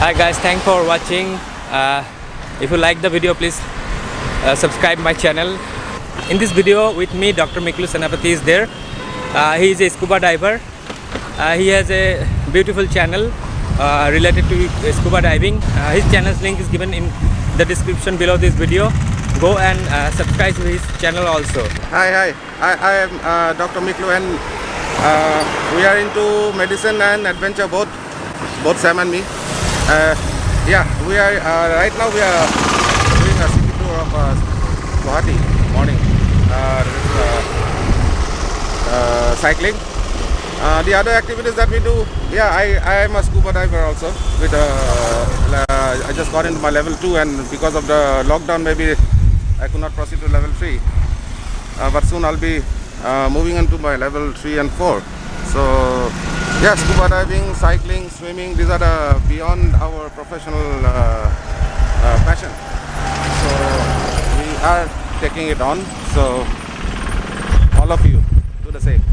Hi guys, thanks for watching. If you like the video, please subscribe my channel. In this video with me, Dr. Miklu Senapati is there. He is a scuba diver. He has a beautiful channel related to scuba diving. His channel's link is given in the description below this video. Go and subscribe to his channel also. Hi. I am Dr. Miklu, and we are into medicine and adventure both Sam and me. We are right now we are doing a city tour of Guwahati morning. Cycling. The other activities that we do, I am a scuba diver also. With I just got into my level 2, and because of the lockdown, maybe I could not proceed to level 3. But soon I'll be moving into my level 3 and 4. So scuba diving, cycling, swimming, these are the beyond our professional passion. So we are taking it on. So all of you do the same.